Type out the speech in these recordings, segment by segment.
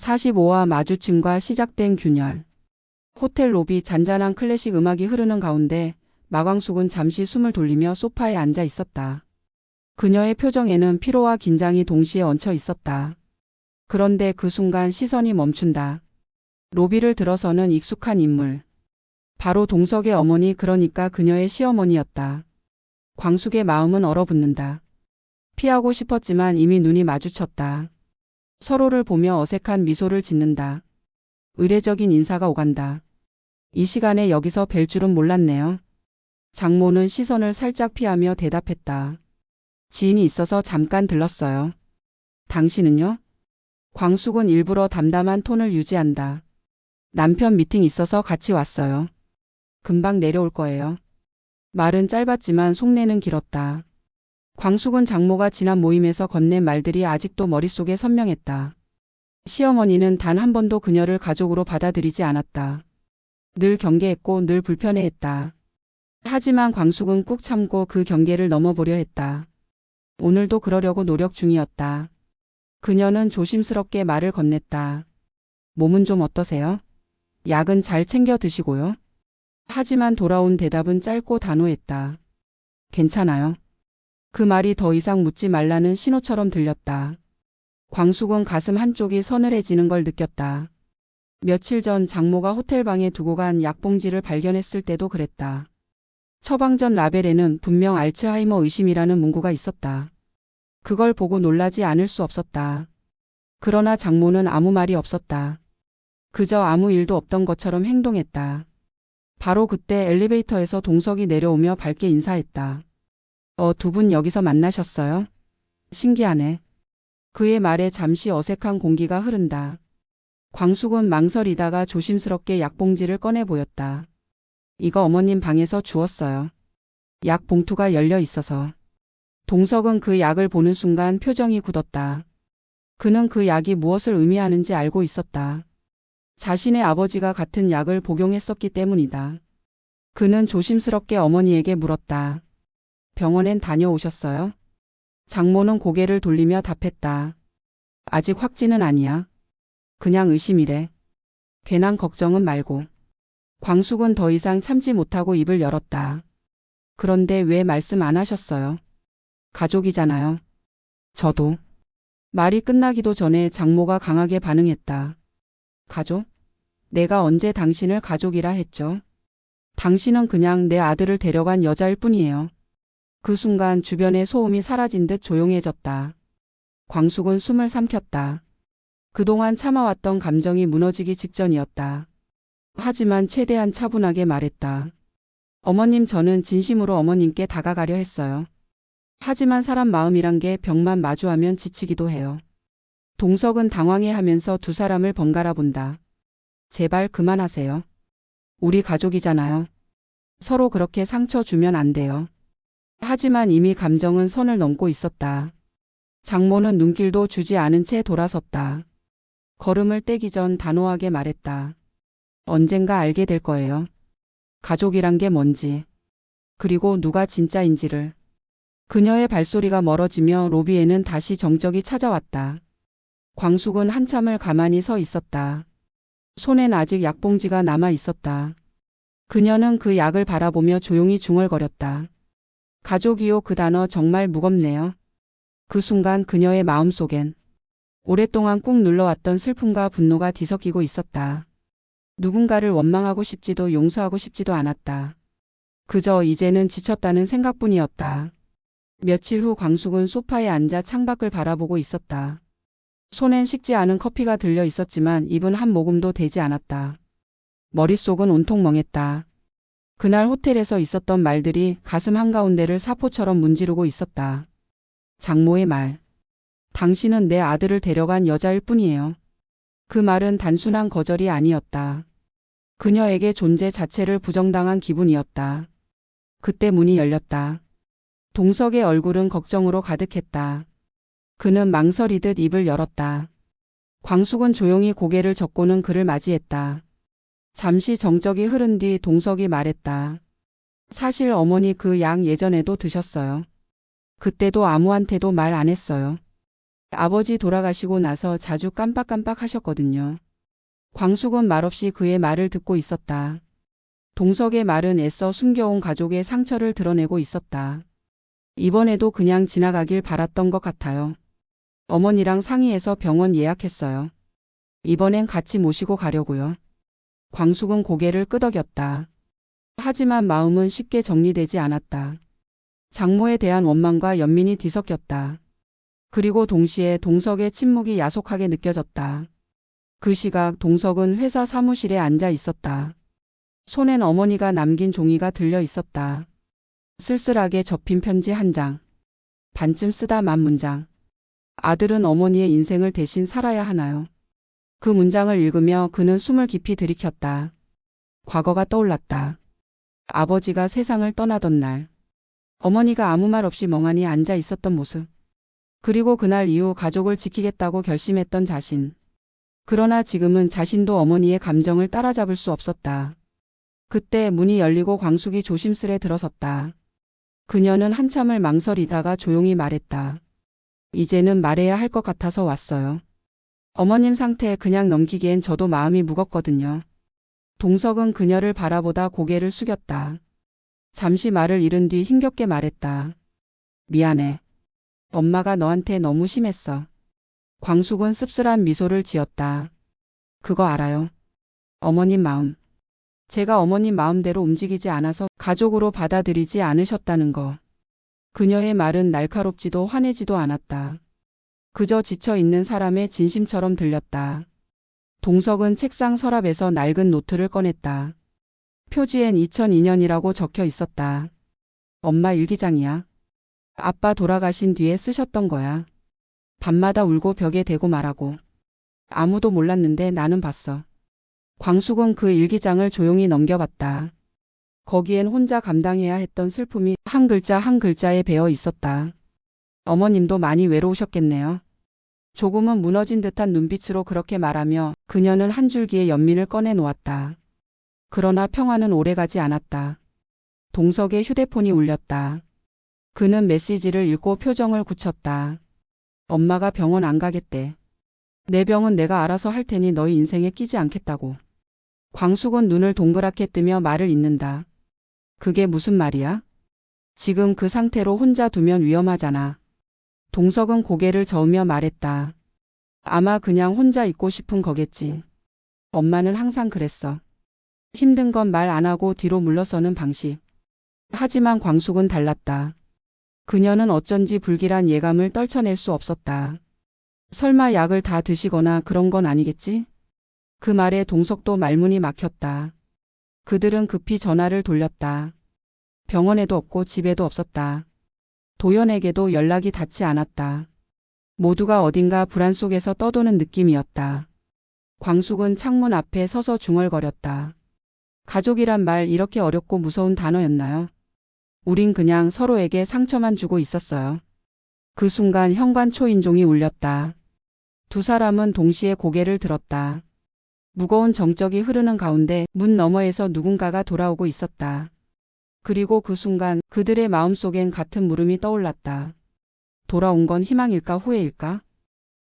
45화 마주침과 시작된 균열. 호텔 로비 잔잔한 클래식 음악이 흐르는 가운데 마광숙은 잠시 숨을 돌리며 소파에 앉아 있었다. 그녀의 표정에는 피로와 긴장이 동시에 얹혀 있었다. 그런데 그 순간 시선이 멈춘다. 로비를 들어서는 익숙한 인물. 바로 동석의 어머니, 그러니까 그녀의 시어머니였다. 광숙의 마음은 얼어붙는다. 피하고 싶었지만 이미 눈이 마주쳤다. 서로를 보며 어색한 미소를 짓는다. 의례적인 인사가 오간다. 이 시간에 여기서 뵐 줄은 몰랐네요. 장모는 시선을 살짝 피하며 대답했다. 지인이 있어서 잠깐 들렀어요. 당신은요? 광숙은 일부러 담담한 톤을 유지한다. 남편 미팅 있어서 같이 왔어요. 금방 내려올 거예요. 말은 짧았지만 속내는 길었다. 광숙은 장모가 지난 모임에서 건넨 말들이 아직도 머릿속에 선명했다. 시어머니는 단 한 번도 그녀를 가족으로 받아들이지 않았다. 늘 경계했고 늘 불편해했다. 하지만 광숙은 꾹 참고 그 경계를 넘어보려 했다. 오늘도 그러려고 노력 중이었다. 그녀는 조심스럽게 말을 건넸다. 몸은 좀 어떠세요? 약은 잘 챙겨 드시고요. 하지만 돌아온 대답은 짧고 단호했다. 괜찮아요. 그 말이 더 이상 묻지 말라는 신호처럼 들렸다. 광숙은 가슴 한쪽이 서늘해지는 걸 느꼈다. 며칠 전 장모가 호텔방에 두고 간 약봉지를 발견했을 때도 그랬다. 처방전 라벨에는 분명 알츠하이머 의심이라는 문구가 있었다. 그걸 보고 놀라지 않을 수 없었다. 그러나 장모는 아무 말이 없었다. 그저 아무 일도 없던 것처럼 행동했다. 바로 그때 엘리베이터에서 동석이 내려오며 밝게 인사했다. 두 분 여기서 만나셨어요? 신기하네. 그의 말에 잠시 어색한 공기가 흐른다. 광숙은 망설이다가 조심스럽게 약봉지를 꺼내 보였다. 이거 어머님 방에서 주웠어요. 약 봉투가 열려 있어서. 동석은 그 약을 보는 순간 표정이 굳었다. 그는 그 약이 무엇을 의미하는지 알고 있었다. 자신의 아버지가 같은 약을 복용했었기 때문이다. 그는 조심스럽게 어머니에게 물었다. 병원엔 다녀오셨어요? 장모는 고개를 돌리며 답했다. 아직 확진은 아니야. 그냥 의심이래. 괜한 걱정은 말고. 광숙은 더 이상 참지 못하고 입을 열었다. 그런데 왜 말씀 안 하셨어요? 가족이잖아요. 저도. 말이 끝나기도 전에 장모가 강하게 반응했다. 가족? 내가 언제 당신을 가족이라 했죠? 당신은 그냥 내 아들을 데려간 여자일 뿐이에요. 그 순간 주변의 소음이 사라진 듯 조용해졌다. 광숙은 숨을 삼켰다. 그동안 참아왔던 감정이 무너지기 직전이었다. 하지만 최대한 차분하게 말했다. 어머님, 저는 진심으로 어머님께 다가가려 했어요. 하지만 사람 마음이란 게 벽만 마주하면 지치기도 해요. 동석은 당황해하면서 두 사람을 번갈아 본다. 제발 그만하세요. 우리 가족이잖아요. 서로 그렇게 상처 주면 안 돼요. 하지만 이미 감정은 선을 넘고 있었다. 장모는 눈길도 주지 않은 채 돌아섰다. 걸음을 떼기 전 단호하게 말했다. 언젠가 알게 될 거예요. 가족이란 게 뭔지. 그리고 누가 진짜인지를. 그녀의 발소리가 멀어지며 로비에는 다시 정적이 찾아왔다. 광숙은 한참을 가만히 서 있었다. 손엔 아직 약봉지가 남아 있었다. 그녀는 그 약을 바라보며 조용히 중얼거렸다. 가족이요, 그 단어 정말 무겁네요. 그 순간 그녀의 마음속엔 오랫동안 꾹 눌러왔던 슬픔과 분노가 뒤섞이고 있었다. 누군가를 원망하고 싶지도 용서하고 싶지도 않았다. 그저 이제는 지쳤다는 생각뿐이었다. 며칠 후 광숙은 소파에 앉아 창밖을 바라보고 있었다. 손엔 식지 않은 커피가 들려 있었지만 입은 한 모금도 되지 않았다. 머릿속은 온통 멍했다. 그날 호텔에서 있었던 말들이 가슴 한가운데를 사포처럼 문지르고 있었다. 장모의 말. 당신은 내 아들을 데려간 여자일 뿐이에요. 그 말은 단순한 거절이 아니었다. 그녀에게 존재 자체를 부정당한 기분이었다. 그때 문이 열렸다. 동석의 얼굴은 걱정으로 가득했다. 그는 망설이듯 입을 열었다. 광숙은 조용히 고개를 젓고는 그를 맞이했다. 잠시 정적이 흐른 뒤 동석이 말했다. 사실 어머니 그 약 예전에도 드셨어요. 그때도 아무한테도 말 안 했어요. 아버지 돌아가시고 나서 자주 깜빡깜빡 하셨거든요. 광숙은 말없이 그의 말을 듣고 있었다. 동석의 말은 애써 숨겨온 가족의 상처를 드러내고 있었다. 이번에도 그냥 지나가길 바랐던 것 같아요. 어머니랑 상의해서 병원 예약했어요. 이번엔 같이 모시고 가려고요. 광숙은 고개를 끄덕였다. 하지만 마음은 쉽게 정리되지 않았다. 장모에 대한 원망과 연민이 뒤섞였다. 그리고 동시에 동석의 침묵이 야속하게 느껴졌다. 그 시각 동석은 회사 사무실에 앉아 있었다. 손엔 어머니가 남긴 종이가 들려 있었다. 쓸쓸하게 접힌 편지 한 장. 반쯤 쓰다 만 문장. 아들은 어머니의 인생을 대신 살아야 하나요? 그 문장을 읽으며 그는 숨을 깊이 들이켰다. 과거가 떠올랐다. 아버지가 세상을 떠나던 날. 어머니가 아무 말 없이 멍하니 앉아 있었던 모습. 그리고 그날 이후 가족을 지키겠다고 결심했던 자신. 그러나 지금은 자신도 어머니의 감정을 따라잡을 수 없었다. 그때 문이 열리고 광숙이 조심스레 들어섰다. 그녀는 한참을 망설이다가 조용히 말했다. 이제는 말해야 할 것 같아서 왔어요. 어머님 상태 그냥 넘기기엔 저도 마음이 무겁거든요. 동석은 그녀를 바라보다 고개를 숙였다. 잠시 말을 잃은 뒤 힘겹게 말했다. 미안해. 엄마가 너한테 너무 심했어. 광숙은 씁쓸한 미소를 지었다. 그거 알아요. 어머님 마음. 제가 어머님 마음대로 움직이지 않아서 가족으로 받아들이지 않으셨다는 거. 그녀의 말은 날카롭지도 화내지도 않았다. 그저 지쳐 있는 사람의 진심처럼 들렸다. 동석은 책상 서랍에서 낡은 노트를 꺼냈다. 표지엔 2002년이라고 적혀 있었다. 엄마 일기장이야. 아빠 돌아가신 뒤에 쓰셨던 거야. 밤마다 울고 벽에 대고 말하고. 아무도 몰랐는데 나는 봤어. 광숙은 그 일기장을 조용히 넘겨봤다. 거기엔 혼자 감당해야 했던 슬픔이 한 글자 한 글자에 배어 있었다. 어머님도 많이 외로우셨겠네요. 조금은 무너진 듯한 눈빛으로 그렇게 말하며 그녀는 한 줄기의 연민을 꺼내 놓았다. 그러나 평화는 오래가지 않았다. 동석의 휴대폰이 울렸다. 그는 메시지를 읽고 표정을 굳혔다. 엄마가 병원 안 가겠대. 내 병은 내가 알아서 할 테니 너희 인생에 끼지 않겠다고. 광숙은 눈을 동그랗게 뜨며 말을 잇는다. 그게 무슨 말이야? 지금 그 상태로 혼자 두면 위험하잖아. 동석은 고개를 저으며 말했다. 아마 그냥 혼자 있고 싶은 거겠지. 엄마는 항상 그랬어. 힘든 건 말 안 하고 뒤로 물러서는 방식. 하지만 광숙은 달랐다. 그녀는 어쩐지 불길한 예감을 떨쳐낼 수 없었다. 설마 약을 다 드시거나 그런 건 아니겠지? 그 말에 동석도 말문이 막혔다. 그들은 급히 전화를 돌렸다. 병원에도 없고 집에도 없었다. 도연에게도 연락이 닿지 않았다. 모두가 어딘가 불안 속에서 떠도는 느낌이었다. 광숙은 창문 앞에 서서 중얼거렸다. 가족이란 말 이렇게 어렵고 무서운 단어였나요? 우린 그냥 서로에게 상처만 주고 있었어요. 그 순간 현관 초인종이 울렸다. 두 사람은 동시에 고개를 들었다. 무거운 정적이 흐르는 가운데 문 너머에서 누군가가 돌아오고 있었다. 그리고 그 순간 그들의 마음속엔 같은 물음이 떠올랐다. 돌아온 건 희망일까 후회일까?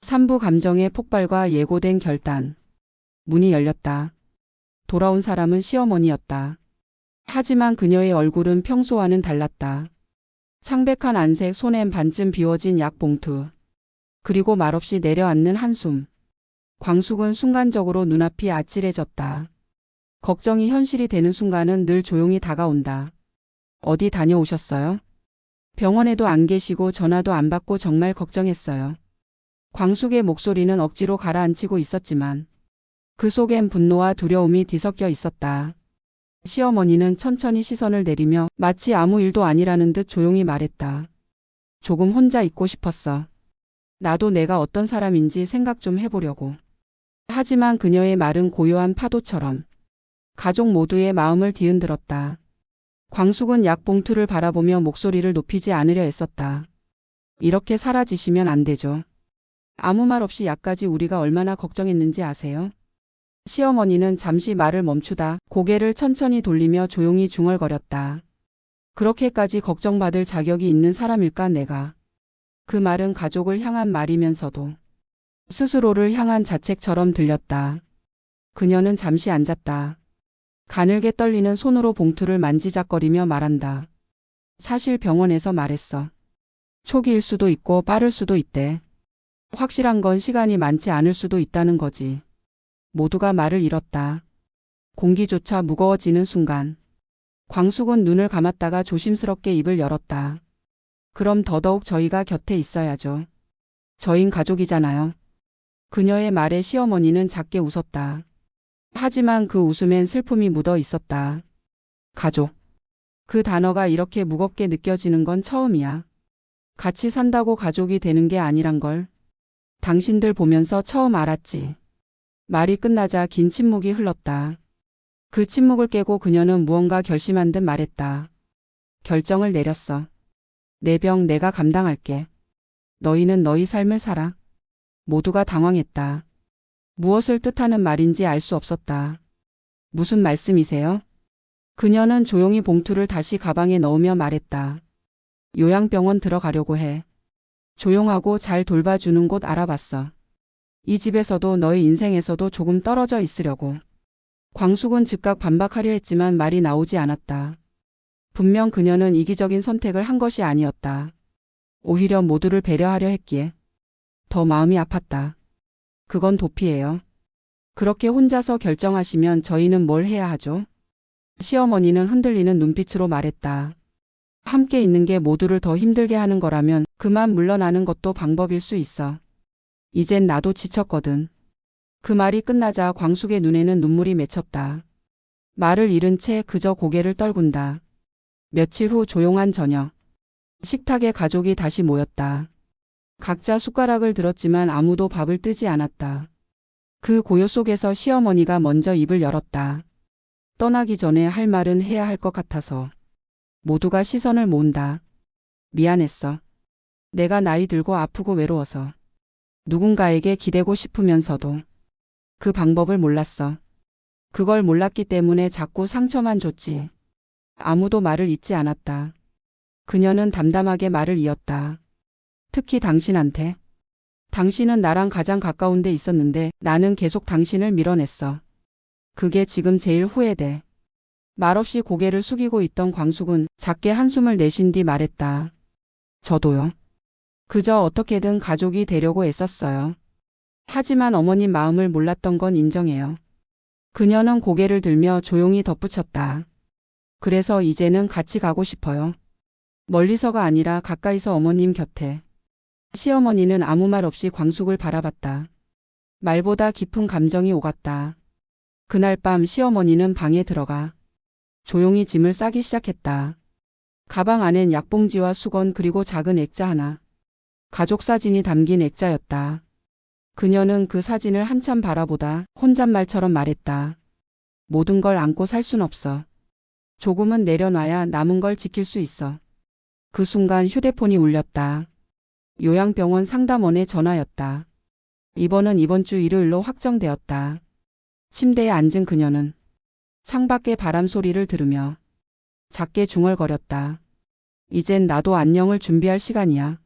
삼부 감정의 폭발과 예고된 결단. 문이 열렸다. 돌아온 사람은 시어머니였다. 하지만 그녀의 얼굴은 평소와는 달랐다. 창백한 안색, 손엔 반쯤 비워진 약봉투. 그리고 말없이 내려앉는 한숨. 광숙은 순간적으로 눈앞이 아찔해졌다. 걱정이 현실이 되는 순간은 늘 조용히 다가온다. 어디 다녀오셨어요? 병원에도 안 계시고 전화도 안 받고 정말 걱정했어요. 광숙의 목소리는 억지로 가라앉히고 있었지만 그 속엔 분노와 두려움이 뒤섞여 있었다. 시어머니는 천천히 시선을 내리며 마치 아무 일도 아니라는 듯 조용히 말했다. 조금 혼자 있고 싶었어. 나도 내가 어떤 사람인지 생각 좀 해보려고. 하지만 그녀의 말은 고요한 파도처럼 가족 모두의 마음을 뒤흔들었다. 광숙은 약봉투를 바라보며 목소리를 높이지 않으려 애썼다. 이렇게 사라지시면 안 되죠. 아무 말 없이 약까지 우리가 얼마나 걱정했는지 아세요? 시어머니는 잠시 말을 멈추다 고개를 천천히 돌리며 조용히 중얼거렸다. 그렇게까지 걱정받을 자격이 있는 사람일까 내가. 그 말은 가족을 향한 말이면서도 스스로를 향한 자책처럼 들렸다. 그녀는 잠시 앉았다. 가늘게 떨리는 손으로 봉투를 만지작거리며 말한다. 사실 병원에서 말했어. 초기일 수도 있고 빠를 수도 있대. 확실한 건 시간이 많지 않을 수도 있다는 거지. 모두가 말을 잃었다. 공기조차 무거워지는 순간 광숙은 눈을 감았다가 조심스럽게 입을 열었다. 그럼 더더욱 저희가 곁에 있어야죠. 저흰 가족이잖아요. 그녀의 말에 시어머니는 작게 웃었다. 하지만 그 웃음엔 슬픔이 묻어 있었다. 가족. 그 단어가 이렇게 무겁게 느껴지는 건 처음이야. 같이 산다고 가족이 되는 게 아니란 걸 당신들 보면서 처음 알았지. 말이 끝나자 긴 침묵이 흘렀다. 그 침묵을 깨고 그녀는 무언가 결심한 듯 말했다. 결정을 내렸어. 내 병 내가 감당할게. 너희는 너희 삶을 살아. 모두가 당황했다. 무엇을 뜻하는 말인지 알 수 없었다. 무슨 말씀이세요? 그녀는 조용히 봉투를 다시 가방에 넣으며 말했다. 요양병원 들어가려고 해. 조용하고 잘 돌봐주는 곳 알아봤어. 이 집에서도 너의 인생에서도 조금 떨어져 있으려고. 광숙은 즉각 반박하려 했지만 말이 나오지 않았다. 분명 그녀는 이기적인 선택을 한 것이 아니었다. 오히려 모두를 배려하려 했기에 더 마음이 아팠다. 그건 도피예요. 그렇게 혼자서 결정하시면 저희는 뭘 해야 하죠? 시어머니는 흔들리는 눈빛으로 말했다. 함께 있는 게 모두를 더 힘들게 하는 거라면 그만 물러나는 것도 방법일 수 있어. 이젠 나도 지쳤거든. 그 말이 끝나자 광숙의 눈에는 눈물이 맺혔다. 말을 잃은 채 그저 고개를 떨군다. 며칠 후 조용한 저녁. 식탁에 가족이 다시 모였다. 각자 숟가락을 들었지만 아무도 밥을 뜨지 않았다. 그 고요 속에서 시어머니가 먼저 입을 열었다. 떠나기 전에 할 말은 해야 할 것 같아서. 모두가 시선을 모은다. 미안했어. 내가 나이 들고 아프고 외로워서. 누군가에게 기대고 싶으면서도 그 방법을 몰랐어. 그걸 몰랐기 때문에 자꾸 상처만 줬지. 아무도 말을 잇지 않았다. 그녀는 담담하게 말을 이었다. 특히 당신한테. 당신은 나랑 가장 가까운 데 있었는데 나는 계속 당신을 밀어냈어. 그게 지금 제일 후회돼. 말없이 고개를 숙이고 있던 광숙은 작게 한숨을 내쉰 뒤 말했다. 저도요. 그저 어떻게든 가족이 되려고 애썼어요. 하지만 어머님 마음을 몰랐던 건 인정해요. 그녀는 고개를 들며 조용히 덧붙였다. 그래서 이제는 같이 가고 싶어요. 멀리서가 아니라 가까이서 어머님 곁에. 시어머니는 아무 말 없이 광숙을 바라봤다. 말보다 깊은 감정이 오갔다. 그날 밤 시어머니는 방에 들어가 조용히 짐을 싸기 시작했다. 가방 안엔 약봉지와 수건 그리고 작은 액자 하나. 가족 사진이 담긴 액자였다. 그녀는 그 사진을 한참 바라보다 혼잣말처럼 말했다. 모든 걸 안고 살 순 없어. 조금은 내려놔야 남은 걸 지킬 수 있어. 그 순간 휴대폰이 울렸다. 요양병원 상담원의 전화였다. 입원은 이번 주 일요일로 확정되었다. 침대에 앉은 그녀는 창밖의 바람 소리를 들으며 작게 중얼거렸다. 이젠 나도 안녕을 준비할 시간이야.